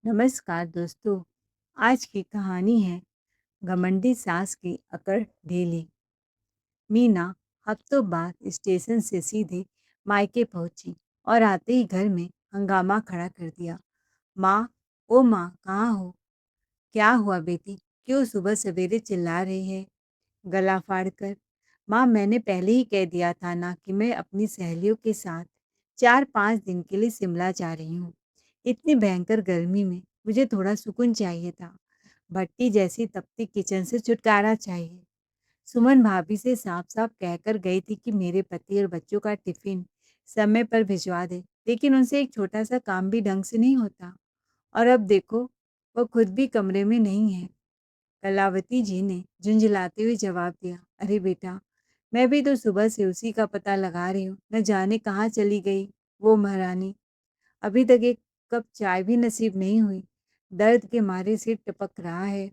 नमस्कार दोस्तों। आज की कहानी है घमंडी सास की अकड़ ढीली। मीना हफ्तों बाद स्टेशन से सीधे मायके पहुंची और आते ही घर में हंगामा खड़ा कर दिया। माँ, ओ माँ, कहाँ हो? क्या हुआ बेटी? क्यों सुबह सवेरे चिल्ला रही है गला फाड़कर? माँ, मैंने पहले ही कह दिया था ना कि मैं अपनी सहेलियों के साथ 4-5 दिन के लिए शिमला जा रही हूँ। इतनी भयंकर गर्मी में मुझे थोड़ा सुकून चाहिए था। भट्टी जैसी तपती किचन से छुटकारा चाहिए। सुमन भाभी से साफ-साफ कहकर गई थी कि मेरे पति और बच्चों का टिफिन समय पर भिजवा दे, लेकिन उनसे एक छोटा-सा काम भी ढंग से नहीं होता। और अब देखो, वो खुद भी कमरे में नहीं है। कलावती जी ने झुंझलाते हुए जवाब दिया, अरे बेटा, मैं भी तो सुबह से उसी का पता लगा रही हूँ। न जाने कहाँ चली गई वो महारानी। अभी तक एक कप चाय भी नसीब नहीं हुई। दर्द के मारे सिर टपक रहा है।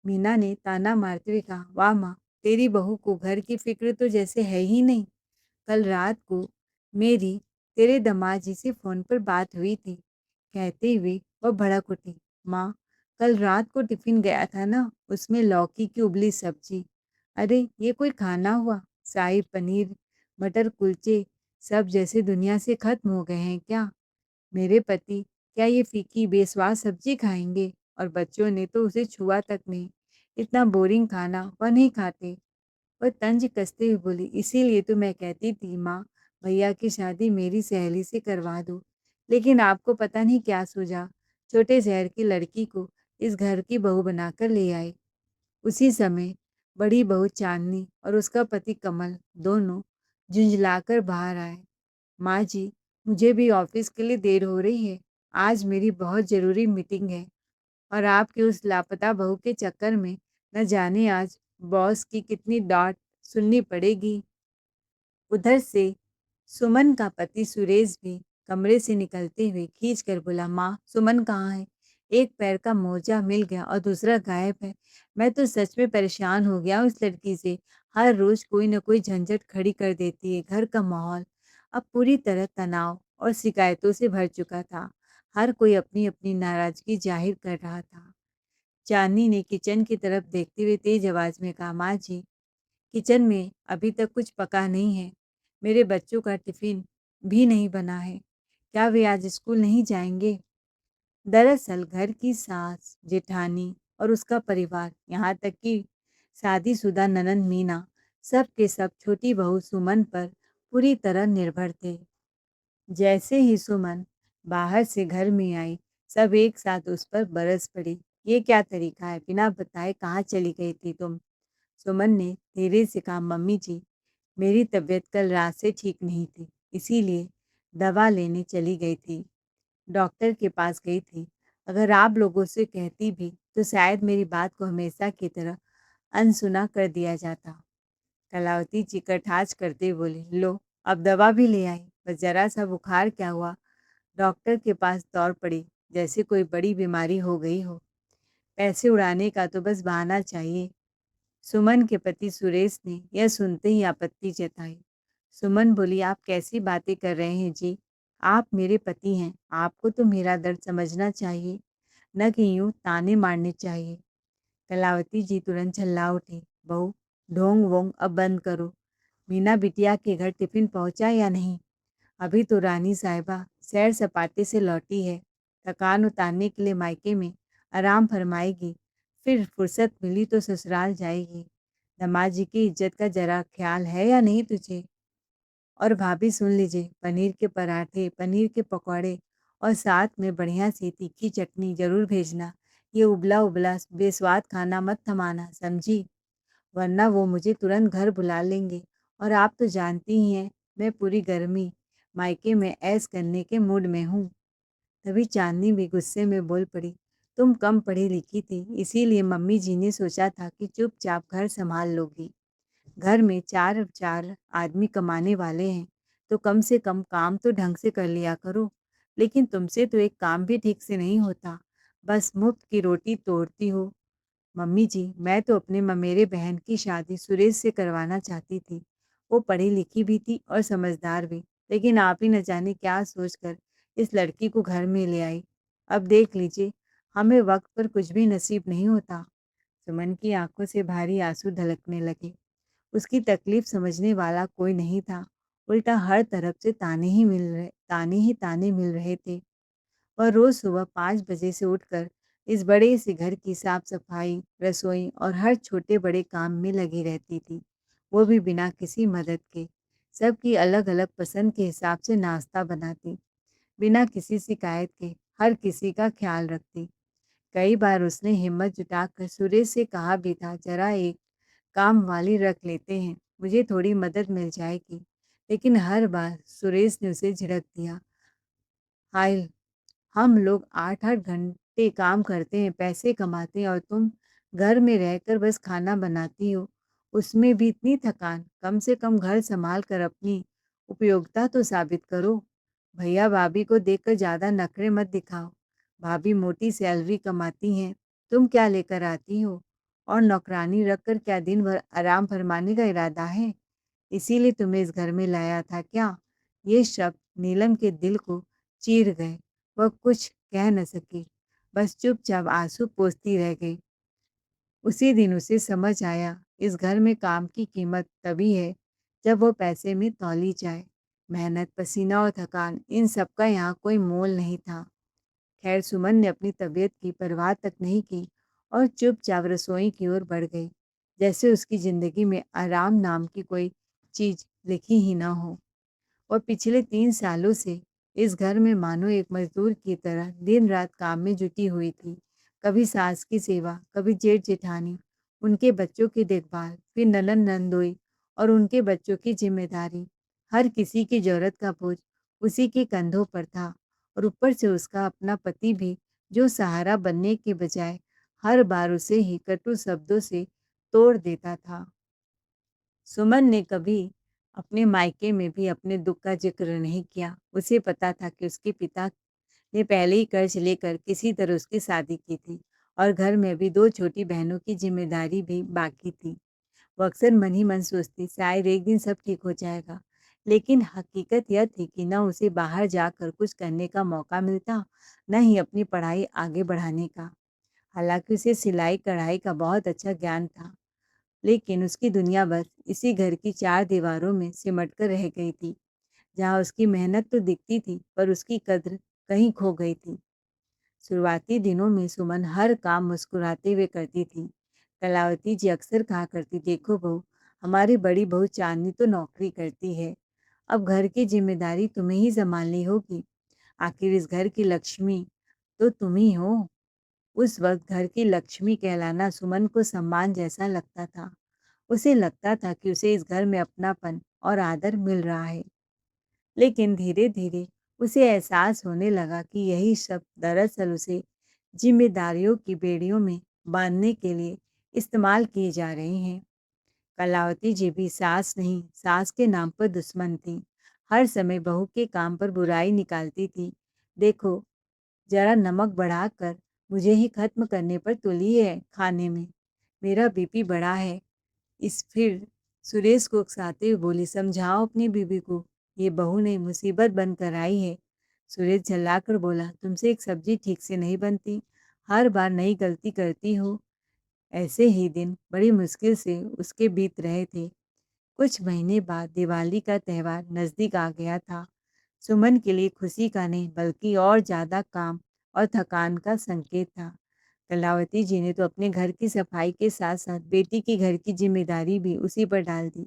मीना ने ताना मारते हुए कहा, वाह माँ, तेरी बहू को घर की फिक्र तो जैसे है ही नहीं। कल रात को मेरी तेरे दामाद जी से फ़ोन पर बात हुई थी। कहते हुए वह भड़क उठी, माँ, कल रात को टिफ़िन गया था ना, उसमें लौकी की उबली सब्जी। अरे ये कोई खाना हुआ? शाही पनीर, मटर कुलचे, सब जैसे दुनिया से खत्म हो गए हैं क्या? मेरे पति क्या ये फीकी बेस्वाद सब्जी खाएंगे? और बच्चों ने तो उसे छुआ तक नहीं। इतना बोरिंग खाना वह नहीं खाते। वह तंज कसते हुए बोली, इसीलिए तो मैं कहती थी माँ, भैया की शादी मेरी सहेली से करवा दो। लेकिन आपको पता नहीं क्या सूझा। छोटे शहर की लड़की को इस घर की बहू बनाकर ले आए। उसी समय बड़ी बहू चांदनी और उसका पति कमल दोनों झुंझलाकर बाहर आए। माँ जी, मुझे भी ऑफिस के लिए देर हो रही है। आज मेरी बहुत ज़रूरी मीटिंग है और आपकी उस लापता बहू के चक्कर में न जाने आज बॉस की कितनी डांट सुननी पड़ेगी। उधर से सुमन का पति सुरेश भी कमरे से निकलते हुए खींच कर बोला, माँ, सुमन कहाँ है? एक पैर का मोजा मिल गया और दूसरा गायब है। मैं तो सच में परेशान हो गया हूँ इस लड़की से। हर रोज कोई न कोई झंझट खड़ी कर देती है। घर का माहौल अब पूरी तरह तनाव और शिकायतों से भर चुका था। हर कोई अपनी अपनी नाराजगी जाहिर कर रहा था। चांदनी ने किचन की तरफ देखते हुए तेज आवाज में कहा, माँ जी, किचन में अभी तक कुछ पका नहीं है। मेरे बच्चों का टिफिन भी नहीं बना है। क्या वे आज स्कूल नहीं जाएंगे? दरअसल घर की सास, जेठानी और उसका परिवार, यहाँ तक कि शादीशुदा ननंद मीना, सब के सब छोटी बहू सुमन पर पूरी तरह निर्भर थे। जैसे ही सुमन बाहर से घर में आई, सब एक साथ उस पर बरस पड़ी। ये क्या तरीका है? बिना बताए कहाँ चली गई थी तुम? सुमन ने धीरे से कहा, मम्मी जी, मेरी तबीयत कल रात से ठीक नहीं थी, इसीलिए दवा लेने चली गई थी। डॉक्टर के पास गई थी। अगर आप लोगों से कहती भी तो शायद मेरी बात को हमेशा की तरह अनसुना कर दिया जाता। कलावती जी कटाक्ष करते बोली, लो, अब दवा भी ले आई। बस जरा सा बुखार क्या हुआ, डॉक्टर के पास दौड़ पड़ी जैसे कोई बड़ी बीमारी हो गई हो। पैसे उड़ाने का तो बस बहाना चाहिए। सुमन के पति सुरेश ने यह सुनते ही आपत्ति जताई। सुमन बोली, आप कैसी बातें कर रहे हैं जी? आप मेरे पति हैं, आपको तो मेरा दर्द समझना चाहिए, न कि यूं ताने मारने चाहिए। कलावती जी तुरंत झल्ला उठी, बहू, ढोंग वोंग अब बंद करो। मीना बिटिया के घर टिफिन पहुंचा या नहीं? अभी तो रानी साहिबा सैर सपाटे से लौटी है। थकान उतारने के लिए मायके में आराम फरमाएगी, फिर फुर्सत मिली तो ससुराल जाएगी। दामाद जी की इज्जत का जरा ख्याल है या नहीं तुझे? और भाभी सुन लीजिए, पनीर के पराठे, पनीर के पकौड़े और साथ में बढ़िया सी तीखी चटनी जरूर भेजना। ये उबला उबला बेस्वाद खाना मत थमाना, समझी? वरना वो मुझे तुरंत घर बुला लेंगे। और आप तो जानती ही हैं, मैं पूरी गर्मी मायके में ऐश करने के मूड में हूँ। तभी चांदनी भी गुस्से में बोल पड़ी, तुम कम पढ़ी लिखी थी, इसीलिए मम्मी जी ने सोचा था कि चुपचाप घर संभाल लोगी। घर में चार चार आदमी कमाने वाले हैं, तो कम से कम काम तो ढंग से कर लिया करो। लेकिन तुमसे तो एक काम भी ठीक से नहीं होता, बस मुफ्त की रोटी तोड़ती हो। मम्मी जी, मैं तो अपने ममेरे बहन की शादी सुरेश से करवाना चाहती थी। वो पढ़ी लिखी भी थी और समझदार भी, लेकिन आप ही न जाने क्या सोचकर इस लड़की को घर में ले आई। अब देख लीजिए, हमें वक्त पर कुछ भी नसीब नहीं होता। सुमन की आंखों से भारी आंसू ढलकने लगे। उसकी तकलीफ समझने वाला कोई नहीं था। उल्टा हर तरफ से ताने मिल रहे थे। वह रोज सुबह 5 बजे से उठकर इस बड़े से घर की साफ सफाई, रसोई और हर छोटे बड़े काम में लगी रहती थी। वो भी बिना किसी मदद के। सबकी अलग अलग पसंद के हिसाब से नाश्ता बनाती, बिना किसी शिकायत के हर किसी का ख्याल रखती। कई बार उसने हिम्मत जुटाकर सुरेश से कहा भी था, जरा एक काम वाली रख लेते हैं, मुझे थोड़ी मदद मिल जाएगी। लेकिन हर बार सुरेश ने उसे झिड़क दिया, हाय, हम लोग 8-8 घंटे काम करते हैं, पैसे कमाते हैं और तुम घर में रहकर बस खाना बनाती हो। उसमें भी इतनी थकान, कम से कम घर संभाल कर अपनी उपयोगिता तो साबित करो। भैया भाभी को देखकर ज़्यादा नखरे मत दिखाओ। भाभी मोटी सैलरी कमाती हैं, तुम क्या लेकर आती हो? और नौकरानी रखकर क्या दिन भर आराम फरमाने का इरादा है? इसीलिए तुम्हें इस घर में लाया था क्या? ये शब्द नीलम के दिल को चीर गए। वह कुछ कह न सकी, बस चुपचाप आंसू पोंछती रह गई। उसी दिन उसे समझ आया, इस घर में काम की कीमत तभी है जब वो पैसे में तौली जाए। मेहनत, पसीना और थकान, इन सब का यहाँ कोई मोल नहीं था। खैर, सुमन ने अपनी तबीयत की परवाह तक नहीं की और चुपचाप रसोई की ओर बढ़ गई, जैसे उसकी जिंदगी में आराम नाम की कोई चीज लिखी ही ना हो। और पिछले 3 सालों से इस घर में मानो एक मजदूर की तरह दिन रात काम में जुटी हुई थी। कभी सास की सेवा, कभी जेठ जेठानी, उनके बच्चों की देखभाल, फिर ननद नंदोई और उनके बच्चों की जिम्मेदारी। हर किसी की जरूरत का बोझ उसी के कंधों पर था। और ऊपर से उसका अपना पति भी, जो सहारा बनने के बजाय हर बार उसे ही कटु शब्दों से तोड़ देता था। सुमन ने कभी अपने मायके में भी अपने दुख का जिक्र नहीं किया। उसे पता था कि उसके पिता ने पहले ही कर्ज लेकर किसी तरह उसकी शादी की थी और घर में भी 2 छोटी बहनों की जिम्मेदारी भी बाकी थी। वो अक्सर मन ही मन सोचती, शायद एक दिन सब ठीक हो जाएगा। लेकिन हकीकत यह थी कि न उसे बाहर जाकर कुछ करने का मौका मिलता, न ही अपनी पढ़ाई आगे बढ़ाने का। हालांकि उसे सिलाई कढ़ाई का बहुत अच्छा ज्ञान था, लेकिन उसकी दुनिया बस इसी घर की 4 दीवारों में सिमट कर रह गई थी। जहाँ उसकी मेहनत तो दिखती थी, पर उसकी कद्र कहीं खो गई थी। शुरुआती दिनों में सुमन हर काम मुस्कुराते हुए करती थी। कलावती जी अक्सर कहा करती, देखो बहू, हमारी बड़ी बहू चांदनी तो नौकरी करती है, अब घर की जिम्मेदारी तुम्हें ही संभालनी होगी। आखिर इस घर की लक्ष्मी तो तुम ही हो। उस वक्त घर की लक्ष्मी कहलाना सुमन को सम्मान जैसा लगता था। उसे लगता था कि उसे इस घर में अपनापन और आदर मिल रहा है। लेकिन धीरे धीरे उसे एहसास होने लगा कि यही शब्द दरअसल उसे जिम्मेदारियों की बेड़ियों में बांधने के लिए इस्तेमाल किए जा रहे हैं। कलावती जी भी सास नहीं, सास के नाम पर दुश्मन थी। हर समय बहू के काम पर बुराई निकालती थी। देखो, जरा नमक बढ़ाकर मुझे ही खत्म करने पर तुली है खाने में। मेरा बीपी बढ़ा है। इस फिर सुरेश को उकसाते हुए बोली, समझाओ अपनी बीबी को, ये बहू ने मुसीबत बनकर आई है। सुरेश झल्लाकर बोला, तुमसे एक सब्जी ठीक से नहीं बनती, हर बार नई गलती करती हो। ऐसे ही दिन बड़ी मुश्किल से उसके बीत रहे थे। कुछ महीने बाद दिवाली का त्योहार नजदीक आ गया था। सुमन के लिए खुशी का नहीं, बल्कि और ज्यादा काम और थकान का संकेत था। कलावती जी ने तो अपने घर की सफाई के साथ साथ बेटी की घर की जिम्मेदारी भी उसी पर डाल दी।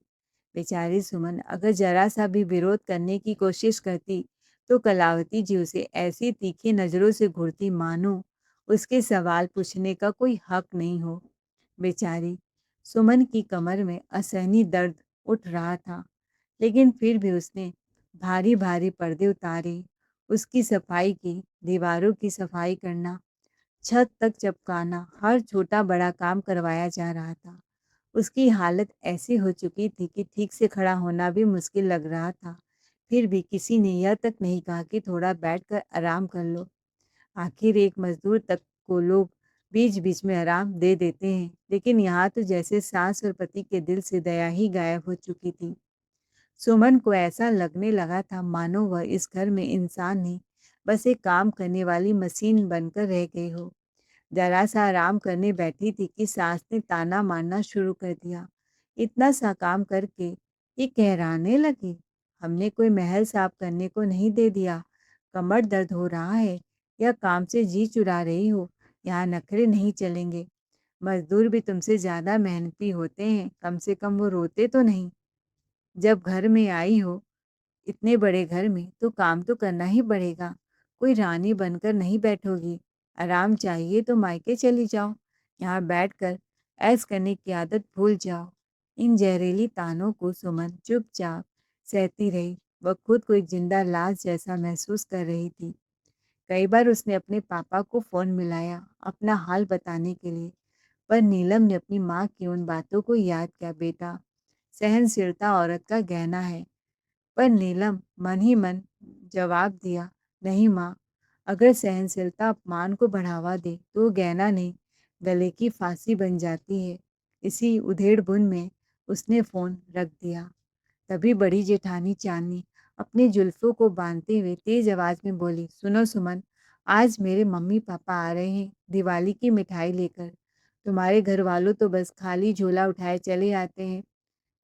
बेचारी सुमन अगर जरा सा भी विरोध करने की कोशिश करती, तो कलावती जी उसे ऐसी तीखी नजरों से घूरती, मानो उसके सवाल पूछने का कोई हक नहीं हो। बेचारी सुमन की कमर में असहनीय दर्द उठ रहा था, लेकिन फिर भी उसने भारी भारी पर्दे उतारे, उसकी सफाई की, दीवारों की सफाई करना, छत तक चपकाना, हर छोटा बड़ा काम करवाया जा रहा था। उसकी हालत ऐसी हो चुकी थी कि ठीक से खड़ा होना भी मुश्किल लग रहा था। फिर भी किसी ने यह तक नहीं कहा कि थोड़ा बैठकर आराम कर लो। आखिर एक मजदूर तक को लोग बीच बीच में आराम दे देते हैं, लेकिन यहाँ तो जैसे सास और पति के दिल से दया ही गायब हो चुकी थी। सुमन को ऐसा लगने लगा था मानो वह इस घर में इंसान नहीं, बस एक काम करने वाली मशीन बनकर रह गई हो। ज़रा-सा आराम करने बैठी थी कि सास ने ताना मारना शुरू कर दिया। इतना सा काम करके ये कहराने लगी, हमने कोई महल साफ करने को नहीं दे दिया। कमर दर्द हो रहा है या काम से जी चुरा रही हो, यहाँ नखरे नहीं चलेंगे। मज़दूर भी तुमसे ज़्यादा मेहनती होते हैं, कम से कम वो रोते तो नहीं। जब घर में आई हो इतने बड़े घर में तो काम तो करना ही पड़ेगा। कोई रानी बनकर नहीं बैठोगी। आराम चाहिए तो मायके चली जाओ। यहाँ बैठकर ऐश करने की आदत भूल जाओ। इन जहरीली तानों को सुमन चुपचाप सहती रही। वह खुद को एक जिंदा लाश जैसा महसूस कर रही थी। कई बार उसने अपने पापा को फ़ोन मिलाया अपना हाल बताने के लिए, पर नीलम ने अपनी माँ की उन बातों को याद किया। बेटा, सहनशीलता औरत का गहना है। पर नीलम मन ही मन जवाब दिया, नहीं माँ, अगर सहनशीलता अपमान को बढ़ावा दे तो गहना नहीं, गले की फांसी बन जाती है। इसी उधेड़-बुन में उसने फ़ोन रख दिया। तभी बड़ी जेठानी चांदनी अपनी जुल्फ़ों को बांधते हुए तेज आवाज़ में बोली, सुनो सुमन, आज मेरे मम्मी-पापा आ रहे हैं दिवाली की मिठाई लेकर। तुम्हारे घर वालों तो बस खाली झोला उठाए चले आते हैं।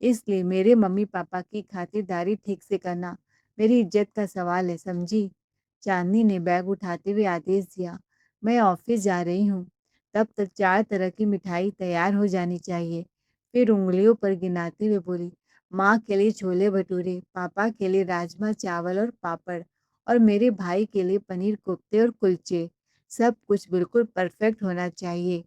इसलिए मेरे मम्मी-पापा की खातिरदारी ठीक से करना मेरी इज़्ज़त का सवाल है, समझी? चाँदनी ने बैग उठाते हुए आदेश दिया। मैं ऑफ़िस जा रही हूँ, तब तक 4 तरह की मिठाई तैयार हो जानी चाहिए। फिर उँगलियों पर गिनाते हुए बोली, माँ के लिए छोले-भटूरे, पापा के लिए राजमा चावल और पापड़ और मेरे भाई के लिए पनीर कोफ्ते और कुलचे। सब कुछ बिल्कुल परफ़ेक्ट होना चाहिए।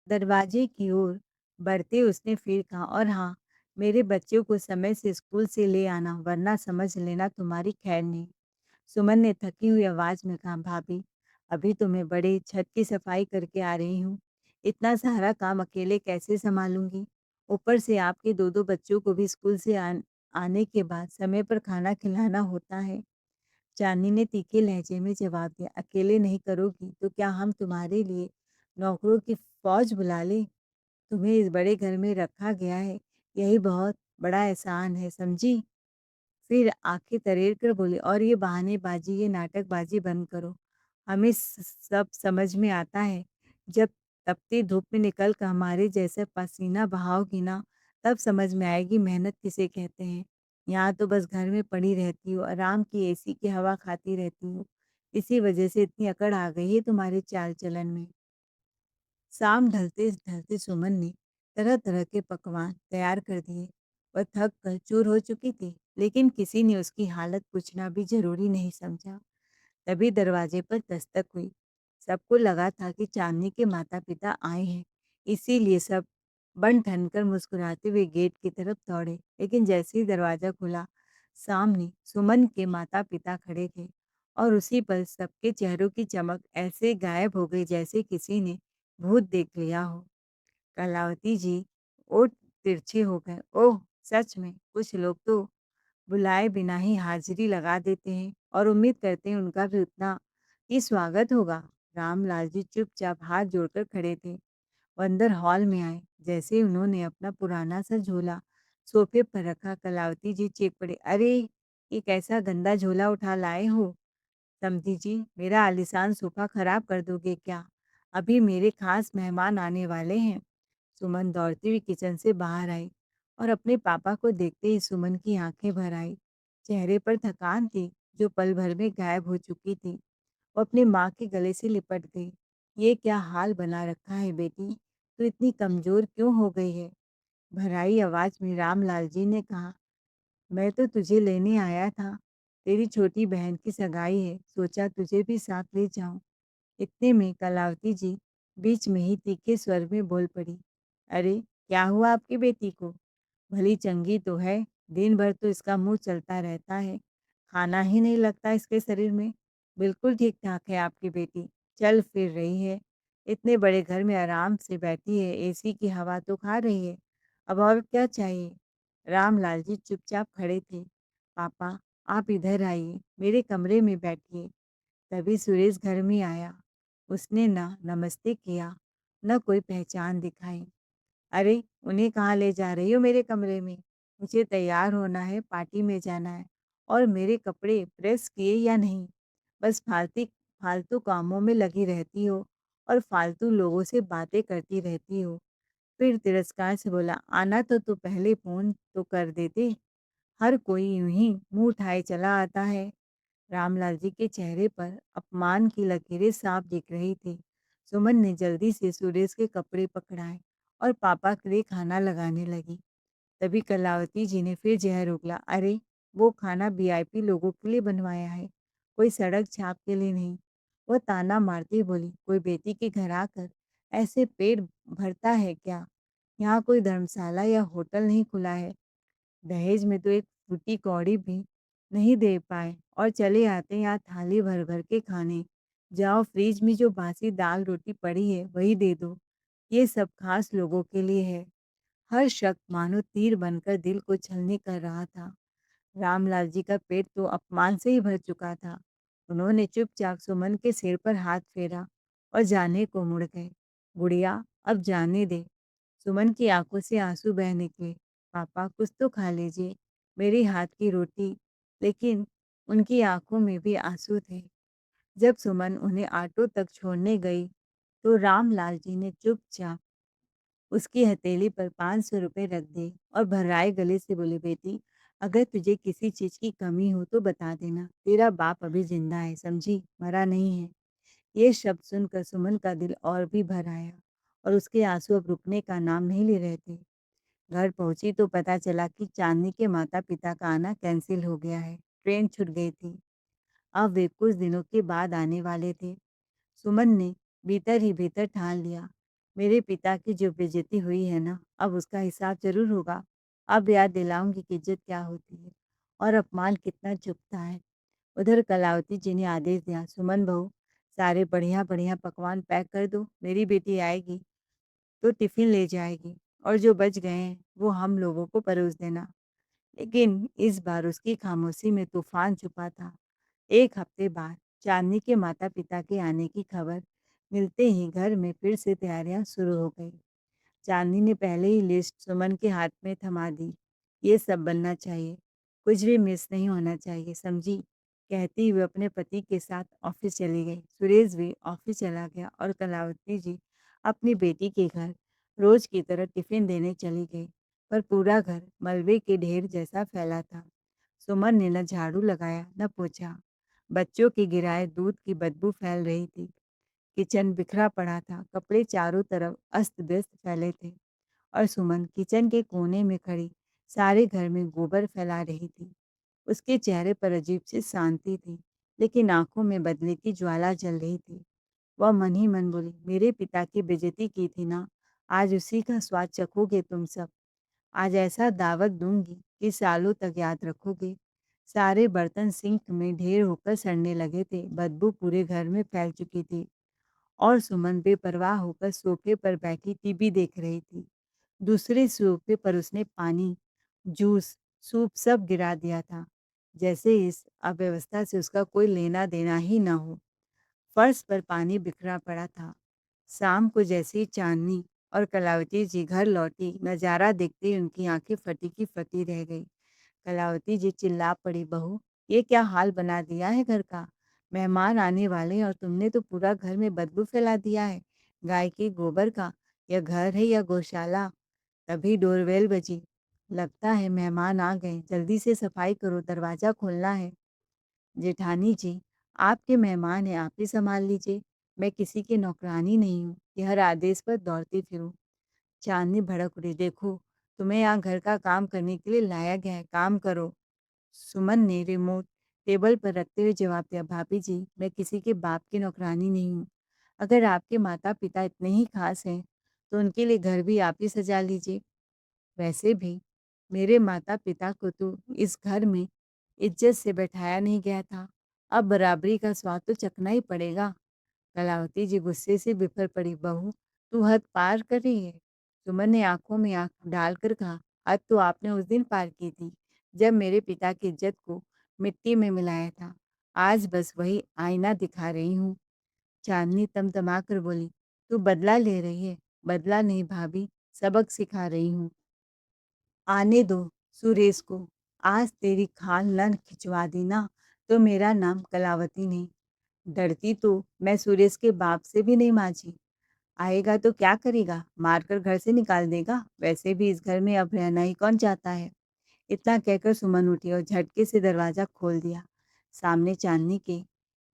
दरवाजे की ओर बढ़ते उसने फिर कहा, और हाँ, मेरे बच्चों को समय से स्कूल से ले आना, वरना समझ लेना तुम्हारी खैर नहीं। सुमन ने थकी हुई आवाज में कहा, भाभी, अभी तो मैं बड़े छत की सफाई करके आ रही हूँ। इतना सारा काम अकेले कैसे संभालूंगी? ऊपर से आपके दो दो बच्चों को भी स्कूल से आने के बाद समय पर खाना खिलाना होता है। चांदनी ने तीखे लहजे में जवाब दिया, अकेले नहीं करोगी तो क्या हम तुम्हारे लिए नौकरों की फौज बुला लें? तुम्हें इस बड़े घर में रखा गया है, यही बहुत बड़ा एहसान है, समझी? फिर आंखें तरेर कर बोली, और ये बहानेबाजी, ये नाटकबाजी बंद करो। हमें सब समझ में आता है। जब तपती धूप में निकल कर हमारे जैसे पसीना बहाओगी ना, तब समझ में आएगी मेहनत किसे कहते हैं। यहाँ तो बस घर में पड़ी रहती हो, आराम की एसी की हवा खाती रहती हो। इसी वजह से इतनी अकड़ आ गई है तुम्हारे चाल चलन में। शाम ढलते-ढलते सुमन ने तरह-तरह के पकवान तैयार कर दिए। वह थक कर चूर हो चुकी थी, लेकिन किसी ने उसकी हालत पूछना भी ज़रूरी नहीं समझा। तभी दरवाजे पर दस्तक हुई। सबको लगा था कि चांदनी के माता-पिता आए हैं, इसीलिए सब बन-ठन कर मुस्कुराते हुए गेट की तरफ दौड़े। लेकिन जैसे ही दरवाज़ा खुला, सामने सुमन के माता-पिता खड़े थे और उसी पल सबके चेहरों की चमक ऐसे गायब हो गई जैसे किसी ने भूत देख लिया हो। कलावती जी ओठ तिरछे हो गए। ओह! सच में कुछ लोग तो बुलाए बिना ही हाज़िरी लगा देते हैं और उम्मीद करते हैं उनका भी उतना ही स्वागत होगा। रामलाल जी चुपचाप हाथ जोड़कर खड़े थे। वो अंदर हॉल में आए। जैसे ही उन्होंने अपना पुराना सा झोला सोफे पर रखा, कलावती जी चीख पड़े, अरे! ये कैसा गंदा झोला उठा लाए हो? समधी जी, मेरा आलीशान सोफ़ा खराब कर दोगे क्या? अभी मेरे खास मेहमान आने वाले हैं। सुमन दौड़ती हुई किचन से बाहर आई और अपने पापा को देखते ही सुमन की आंखें भर आई। चेहरे पर थकान थी, जो पल भर में गायब हो चुकी थी। वो अपनी माँ के गले से लिपट गई। ये क्या हाल बना रखा है बेटी? तू इतनी कमज़ोर क्यों हो गई है? भराई आवाज़ में रामलाल जी ने कहा, मैं तो तुझे लेने आया था। तेरी छोटी बहन की सगाई है, सोचा तुझे भी साथ ले जाऊं। इतने में कलावती जी बीच में ही तीखे स्वर में बोल पड़ी, अरे क्या हुआ आपकी बेटी को? भली चंगी तो है, दिन भर तो इसका मुंह चलता रहता है, खाना ही नहीं लगता इसके शरीर में। बिल्कुल ठीक ठाक है आपकी बेटी, चल फिर रही है, इतने बड़े घर में आराम से बैठी है, एसी की हवा तो खा रही है, अब और क्या चाहिए? रामलाल जी चुपचाप खड़े थे। पापा, आप इधर आइए, मेरे कमरे में बैठिए। तभी सुरेश घर में आया। उसने ना नमस्ते किया, न कोई पहचान दिखाई। अरे! उन्हें कहाँ ले जा रही हो मेरे कमरे में? मुझे तैयार होना है, पार्टी में जाना है और मेरे कपड़े प्रेस किए या नहीं? बस फालतू कामों में लगी रहती हो और फालतू लोगों से बातें करती रहती हो। फिर तिरस्कार से बोला, आना तो तू पहले फ़ोन तो कर देते। हर कोई यूं ही मुंह उठाए चला आता है। रामलाल जी के चेहरे पर अपमान की लकीरें साफ दिख रही थी। सुमन ने जल्दी से सुरेश के कपड़े पकड़ाए और पापा के लिए खाना लगाने लगी। तभी कलावती जी ने फिर जहर उगला, अरे वो खाना वीआईपी लोगों के लिए बनवाया है, कोई सड़क छाप के लिए नहीं। वो ताना मारती बोली, कोई बेटी के घर आकर ऐसे पेट भरता है क्या? यहाँ कोई धर्मशाला या होटल नहीं खुला है। दहेज में तो एक फूटी कौड़ी भी नहीं दे पाए और चले आते यहाँ थाली भर भर के खाने। जाओ फ्रिज में जो बासी दाल रोटी पड़ी है वही दे दो। ये सब खास लोगों के लिए है। हर शब्द मानो तीर बनकर दिल को छलनी कर रहा था। रामलाल जी का पेट तो अपमान से ही भर चुका था। उन्होंने चुपचाप सुमन के सिर पर हाथ फेरा और जाने को मुड़ गए। गुड़िया, अब जाने दे। सुमन की आंखों से आंसू बह निकले। पापा कुछ तो खा लीजिए, मेरे हाथ की रोटी। लेकिन उनकी आंखों में भी आंसू थे। जब सुमन उन्हें ऑटो तक छोड़ने गई, तो रामलाल जी ने चुपचाप उसकी हथेली पर 500 रुपए रख दिए और भर्राए गले से बोले, बेटी, अगर तुझे किसी चीज की कमी हो तो बता देना। तेरा बाप अभी जिंदा है, समझी, मरा नहीं है। ये शब्द सुनकर सुमन का दिल और भी भर आया और उसके आंसू अब रुकने का नाम नहीं ले रहे थे। घर पहुंची तो पता चला कि चांदनी के माता पिता का आना कैंसिल हो गया है। ट्रेन छूट गई थी। अब वे कुछ दिनों के बाद आने वाले थे। सुमन ने भीतर ही भीतर ठान लिया, मेरे पिता की जो बेइज्जती हुई है ना, अब उसका हिसाब ज़रूर होगा। अब याद दिलाऊँगी कि इज़्ज़त क्या होती है और अपमान कितना चुभता है। उधर कलावती जी ने आदेश दिया, सुमन बहू, सारे बढ़िया-बढ़िया पकवान पैक कर दो। मेरी बेटी आएगी तो टिफ़िन ले जाएगी और जो बच गए हैं, वो हम लोगों को परोस देना। लेकिन इस बार उसकी खामोशी में तूफ़ान छुपा था। 1 हफ्ते बाद चाँदनी के माता-पिता के आने की खबर मिलते ही घर में फिर से तैयारियां शुरू हो गई। चाँदनी ने पहले ही लिस्ट सुमन के हाथ में थमा दी। ये सब बनना चाहिए, कुछ भी मिस नहीं होना चाहिए, समझी? कहती हुए अपने पति के साथ ऑफिस चली गई। सुरेश भी ऑफिस चला गया और कलावती जी अपनी बेटी के घर रोज की तरह टिफिन देने चली गई। पर पूरा घर मलबे के ढेर जैसा फैला था। सुमन ने न झाड़ू लगाया न पोछा। बच्चों के गिराए दूध की बदबू फैल रही थी। किचन बिखरा पड़ा था, कपड़े चारों तरफ अस्त व्यस्त फैले थे और सुमन किचन के कोने में खड़ी सारे घर में गोबर फैला रही थी। उसके चेहरे पर अजीब सी शांति थी, लेकिन आंखों में बदले की ज्वाला जल रही थी। वह मन ही मन बोली, मेरे पिता की बेइज्जती की थी ना, आज उसी का स्वाद चखोगे तुम सब। आज ऐसा दावत दूंगी कि सालों तक याद रखोगे। सारे बर्तन सिंक में ढेर होकर सड़ने लगे थे, बदबू पूरे घर में फैल चुकी थी और सुमन बेपरवाह होकर सोफे पर बैठी टीवी देख रही थी। दूसरे सोफे पर उसने पानी, जूस, सूप सब गिरा दिया था, जैसे इस अव्यवस्था से उसका कोई लेना देना ही ना हो। फर्श पर पानी बिखरा पड़ा था। शाम को जैसे ही चांदनी और कलावती जी घर लौटी, नज़ारा देखते ही उनकी आंखें फटी की फटी रह गई। कलावती जी चिल्ला पड़ी, बहू, ये क्या हाल बना दिया है घर का? मेहमान आने वाले हैं और तुमने तो पूरा घर में बदबू फैला दिया है। गाय के गोबर का, या घर है या गौशाला? तभी डोरबेल बजी। लगता है मेहमान आ गए, जल्दी से सफाई करो, दरवाजा खोलना है। जेठानी जी, आपके मेहमान हैं, आप ही संभाल लीजिए। मैं किसी की नौकरानी नहीं हूँ कि हर आदेश पर दौड़ती फिरूं। चांदनी भड़क उठी, देखो, तुम्हें यहाँ घर का काम करने के लिए लाया गया है, काम करो। सुमन ने रिमोट टेबल पर रखते हुए जवाब दिया, भाभी जी, मैं किसी के बाप की नौकरानी नहीं हूँ। अगर आपके माता पिता इतने ही खास हैं तो उनके लिए घर भी आप ही सजा लीजिए। वैसे भी मेरे माता पिता को तो इस घर में इज्जत से बैठाया नहीं गया था। अब बराबरी का स्वाद तो चखना ही पड़ेगा। कलावती जी गुस्से से बिफर पड़ी, बहू, तू हद पार कर रही है। सुमन ने आंखों में आंख डालकर कहा, हद तो आपने उस दिन पार की थी जब मेरे पिता की इज्जत को मिट्टी में मिलाया था। आज बस वही आईना दिखा रही हूँ। चांदनी तमतमा कर बोली, तू बदला ले रही है? बदला नहीं भाभी, सबक सिखा रही हूँ। आने दो सुरेश को। आज तेरी खाल न खिंचवा दी ना, तो मेरा नाम कलावती नहीं। डरती तो मैं सुरेश के बाप से भी नहीं माची। आएगा तो क्या करेगा? मारकर घर से निकाल देगा। वैसे भी इस घर में अब रहना ही कौन चाहता है? इतना कहकर सुमन उठी और झटके से दरवाजा खोल दिया। सामने चांदनी के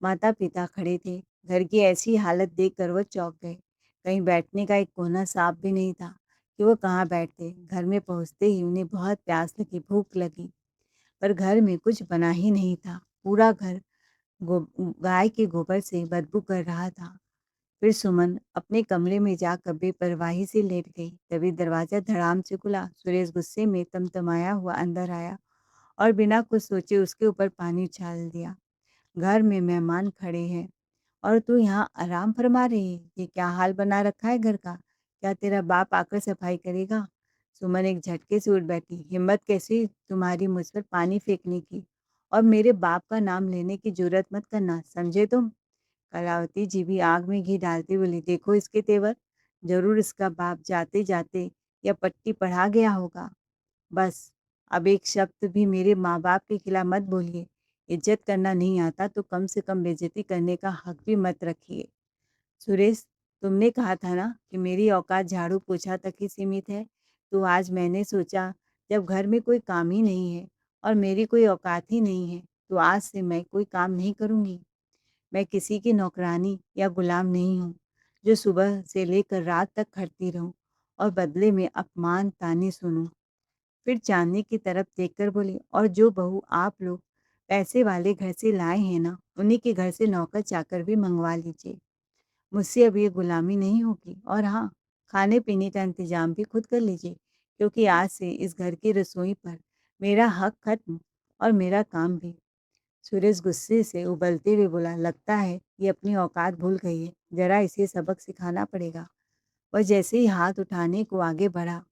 माता-पिता खड़े थे। घर की ऐसी हालत देखकर वो चौंक गए। कहीं बैठने का एक कोना साफ भी नहीं था कि वो कहाँ बैठते। घर में पहुँचते ही उन्हें बहुत प्यास लगी, भूख लगी, पर घर में कुछ बना ही नहीं था। पूरा घर गो गाय के गोबर से बदबू कर रहा था। फिर सुमन अपने कमरे में जाकर बेपरवाही से लेट गई। तभी दरवाजा धड़ाम से खुला। सुरेश गुस्से में तमतमाया हुआ अंदर आया और बिना कुछ सोचे उसके ऊपर पानी उछाल दिया। घर में मेहमान खड़े हैं और तू यहाँ आराम फरमा रही है। ये क्या हाल बना रखा है घर का? क्या तेरा बाप आकर सफाई करेगा? सुमन एक झटके से उठ बैठी। हिम्मत कैसी तुम्हारी मुझ पर पानी फेंकने की? और मेरे बाप का नाम लेने की जुर्रत मत करना, समझे तुम? कलावती जी भी आग में घी डालती बोली, देखो इसके तेवर, जरूर इसका बाप जाते जाते या पट्टी पढ़ा गया होगा। बस, अब एक शब्द भी मेरे माँ बाप के खिलाफ मत बोलिए। इज्जत करना नहीं आता तो कम से कम बेइज्जती करने का हक भी मत रखिए। सुरेश, तुमने कहा था ना कि मेरी औकात झाड़ू पोछा तक ही सीमित है, तो आज मैंने सोचा जब घर में कोई काम ही नहीं है और मेरी कोई औकात ही नहीं है, तो आज से मैं कोई काम नहीं करूँगी। मैं किसी की नौकरानी या गुलाम नहीं हूँ, जो सुबह से लेकर रात तक खटती रहूँ और बदले में अपमान ताने सुनूँ। फिर चांदनी की तरफ देखकर बोली, और जो बहू आप लोग पैसे वाले घर से लाए हैं ना, उन्हीं के घर से नौकर चाकर भी मंगवा लीजिए। मुझसे अब ये गुलामी नहीं होगी। और हाँ, खाने पीने का इंतजाम भी खुद कर लीजिए, क्योंकि आज से इस घर की रसोई पर मेरा हक खत्म और मेरा काम भी। सुरेश गुस्से से उबलते हुए बोला, लगता है ये अपनी औकात भूल गई है, जरा इसे सबक सिखाना पड़ेगा। वह जैसे ही हाथ उठाने को आगे बढ़ा,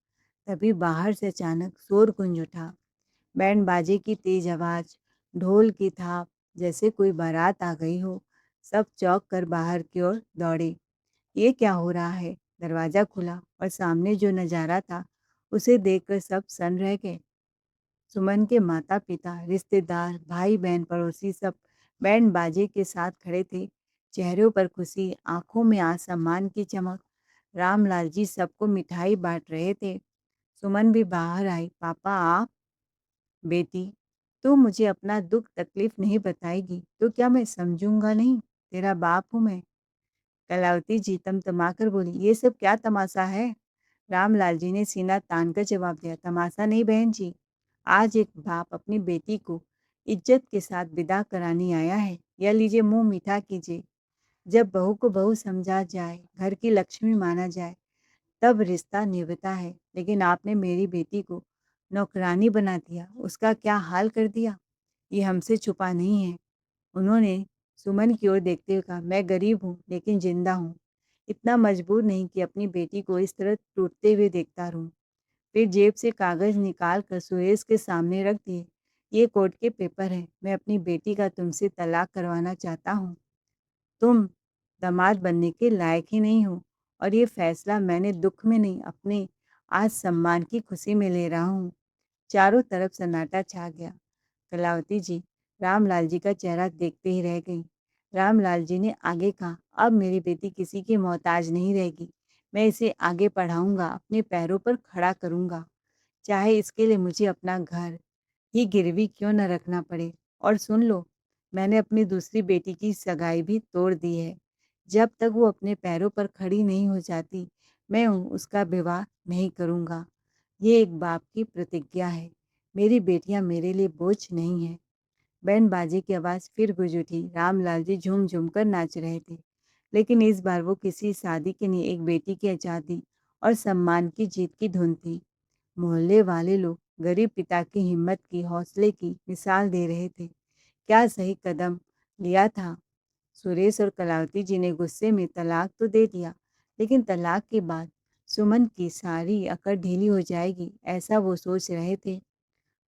तभी बाहर से अचानक शोर गूंज उठा। बैंड बाजे की तेज आवाज, ढोल की थाप, जैसे कोई बारात आ गई हो। सब चौंक कर बाहर की ओर दौड़े। ये क्या हो रहा है? दरवाजा खुला और सामने जो नजारा था, उसे देखकर सब सन रह गए। सुमन के माता-पिता, रिश्तेदार, भाई-बहन, पड़ोसी सब बैंड बाजे के साथ खड़े थे। चेहरों पर खुशी, आंखों में आज सम्मान की चमक। रामलाल जी सबको मिठाई बांट रहे थे। सुमन भी बाहर आई। पापा आप? बेटी, तू मुझे अपना दुख तकलीफ नहीं बताएगी तो क्या मैं समझूंगा नहीं? तेरा बाप हूँ मैं। कलावती जी तमतमाकर बोली, ये सब क्या तमाशा है? रामलाल जी ने सीना तान कर जवाब दिया, तमाशा नहीं बहन जी, आज एक बाप अपनी बेटी को इज्जत के साथ विदा कराने आया है। यह लीजिए, मुंह मीठा कीजिए। जब बहू को बहू समझा जाए, घर की लक्ष्मी माना जाए, तब रिश्ता निभता है। लेकिन आपने मेरी बेटी को नौकरानी बना दिया, उसका क्या हाल कर दिया, ये हमसे छुपा नहीं है। उन्होंने सुमन की ओर देखते हुए कहा, मैं गरीब हूँ लेकिन जिंदा हूँ। इतना मजबूर नहीं कि अपनी बेटी को इस तरह टूटते हुए देखता रहूं। फिर जेब से कागज निकाल कर सुरेश के सामने रख दिए। ये कोर्ट के पेपर हैं। मैं अपनी बेटी का तुमसे तलाक करवाना चाहता हूँ। तुम दामाद बनने के लायक ही नहीं हो, और ये फैसला मैंने दुख में नहीं, अपने आज सम्मान की खुशी में ले रहा हूँ। चारों तरफ सन्नाटा छा गया। कलावती जी रामलाल जी का चेहरा देखते ही रह गईं। रामलाल जी ने आगे कहा, अब मेरी बेटी किसी की मोहताज नहीं रहेगी। मैं इसे आगे पढ़ाऊंगा, अपने पैरों पर खड़ा करूंगा, चाहे इसके लिए मुझे अपना घर ही गिरवी क्यों न रखना पड़े। और सुन लो, मैंने अपनी दूसरी बेटी की सगाई भी तोड़ दी है। जब तक वो अपने पैरों पर खड़ी नहीं हो जाती, मैं उसका विवाह नहीं करूंगा। ये एक बाप की प्रतिज्ञा है। मेरी बेटियां मेरे लिए बोझ नहीं है। बैंड बाजे की आवाज़ फिर गूंज उठी। रामलाल जी झूम झूम कर नाच रहे थे, लेकिन इस बार वो किसी शादी की नहीं, एक बेटी की आज़ादी और सम्मान की जीत की धुन थी। मोहल्ले वाले लोग गरीब पिता की हिम्मत की, हौसले की मिसाल दे रहे थे। क्या सही कदम लिया था? सुरेश और कलावती जी ने गुस्से में तलाक तो दे दिया, लेकिन तलाक के बाद सुमन की सारी अकड़ ढीली हो जाएगी, ऐसा वो सोच रहे थे।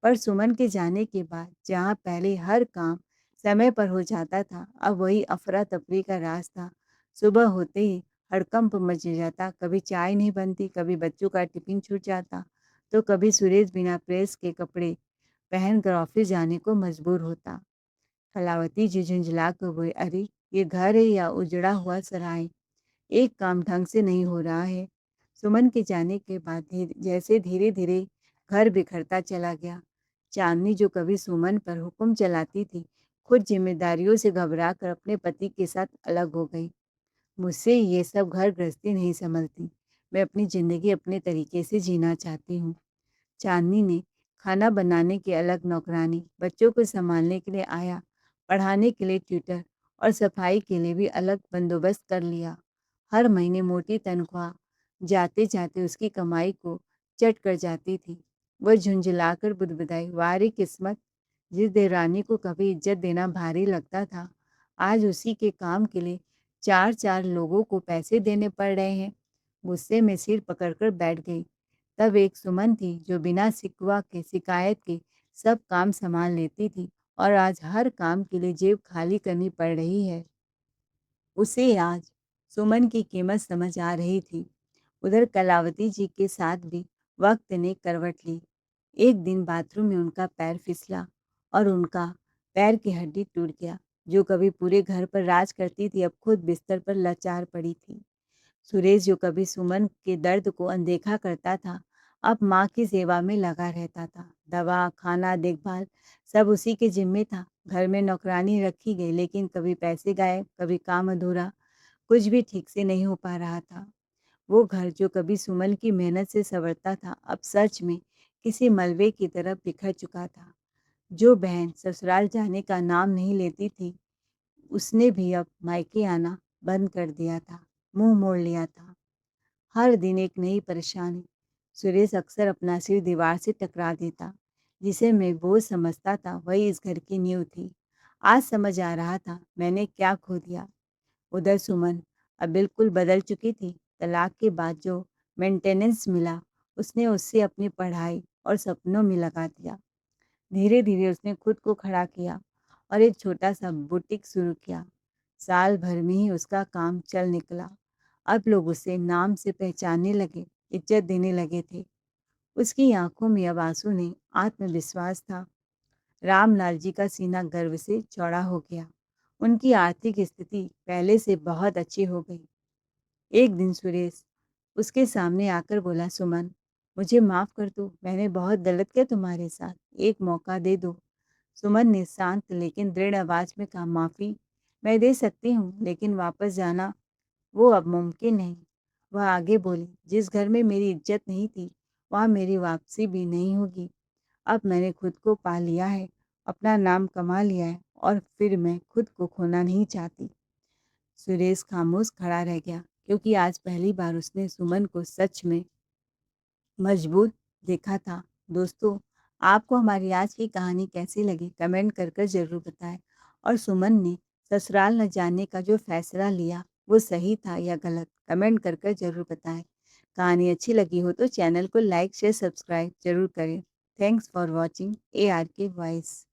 पर सुमन के जाने के बाद जहाँ पहले हर काम समय पर हो जाता था, अब वही अफरा तफरी का राज था। सुबह होते ही हड़कंप मच जाता, कभी चाय नहीं बनती, कभी बच्चों का टिफिन छूट जाता, तो कभी सुरेश बिना प्रेस के कपड़े पहनकर ऑफिस जाने को मजबूर होता। कलावती जी झुंझला कर बोली, अरे ये घर है या उजड़ा हुआ सराय? एक काम ढंग से नहीं हो रहा है। सुमन के जाने के बाद जैसे धीरे-धीरे घर बिखरता चला गया। चाँदनी जो कभी सुमन पर हुक्म चलाती थी, खुद ज़िम्मेदारियों से घबरा कर अपने पति के साथ अलग हो गई। मुझसे ये सब घर गृहस्थी नहीं सँभलती। मैं अपनी ज़िंदगी अपने तरीके से जीना चाहती हूँ। चाँदनी ने खाना बनाने की अलग नौकरानी, बच्चों को सँभालने के लिए आया, पढ़ाने के लिए ट्यूटर और सफाई के लिए भी अलग बंदोबस्त कर लिया। हर महीने मोटी तनख्वाह जाते-जाते उसकी कमाई को चट कर जाती थी। वह झुंझलाकर बुदबुदाई, "वाह रे किस्मत! जिस देवरानी को कभी इज़्ज़त देना भारी लगता था, आज उसी के काम के लिए 4-4 लोगों को पैसे देने पड़ रहे हैं।" गुस्से में सिर पकड़कर बैठ गई। तब एक सुमन थी जो बिना शिकवा के शिकायत के सब काम संभाल लेती थी और आज हर काम के लिए जेब खाली करनी पड़ रही है। उसे आज सुमन की कीमत समझ आ रही थी। उधर कलावती जी के साथ भी वक्त ने करवट ली। एक दिन बाथरूम में उनका पैर फिसला और उनका पैर की हड्डी टूट गया। जो कभी पूरे घर पर राज करती थी, अब खुद बिस्तर पर लाचार पड़ी थी। सुरेश जो कभी सुमन के दर्द को अनदेखा करता था, अब माँ की सेवा में लगा रहता था। दवा, खाना, देखभाल सब उसी के ज़िम्मे था। घर में नौकरानी रखी गई, लेकिन कभी पैसे गायब, कभी काम अधूरा, कुछ भी ठीक से नहीं हो पा रहा था। वो घर जो कभी सुमन की मेहनत से सँवरता था, अब सच में किसी मलबे की तरह बिखर चुका था। जो बहन ससुराल जाने का नाम नहीं लेती थी, उसने भी अब मायके आना बंद कर दिया था, मुँह मोड़ लिया था। हर दिन एक नई परेशानी। सुरेश अक्सर अपना सिर दीवार से टकरा देता। जिसे मैं बोझ समझता था, वही इस घर की नींव थी। आज समझ आ रहा था मैंने क्या खो दिया। उधर सुमन अब बिल्कुल बदल चुकी थी। तलाक के बाद जो मेंटेनेंस मिला, उसने उससे अपनी पढ़ाई और सपनों में लगा दिया। धीरे धीरे उसने खुद को खड़ा किया और एक छोटा सा बुटीक शुरू किया। साल भर में ही उसका काम चल निकला। अब लोग उसे नाम से पहचानने लगे, इज्जत देने लगे थे। उसकी आंखों में अब आंसू नहीं, आत्मविश्वास था। रामलाल जी का सीना गर्व से चौड़ा हो गया। उनकी आर्थिक स्थिति पहले से बहुत अच्छी हो गई। एक दिन सुरेश उसके सामने आकर बोला, सुमन, मुझे माफ़ कर दो, मैंने बहुत गलत किया तुम्हारे साथ, एक मौका दे दो। सुमन ने शांत लेकिन दृढ़ आवाज में कहा, माफ़ी मैं दे सकती हूँ, लेकिन वापस जाना वो अब मुमकिन नहीं। वह आगे बोली, जिस घर में मेरी इज्जत नहीं थी, वहाँ मेरी वापसी भी नहीं होगी। अब मैंने खुद को पा लिया है, अपना नाम कमा लिया है और फिर मैं खुद को खोना नहीं चाहती। सुरेश खामोश खड़ा रह गया, क्योंकि आज पहली बार उसने सुमन को सच में मजबूत देखा था। दोस्तों, आपको हमारी आज की कहानी कैसी लगी, कमेंट कर कर ज़रूर बताएं। और सुमन ने ससुराल न जाने का जो फैसला लिया, वो सही था या गलत, कमेंट कर कर ज़रूर बताएं। कहानी अच्छी लगी हो तो चैनल को लाइक शेयर सब्सक्राइब ज़रूर करें। Thanks for watching ARK voice.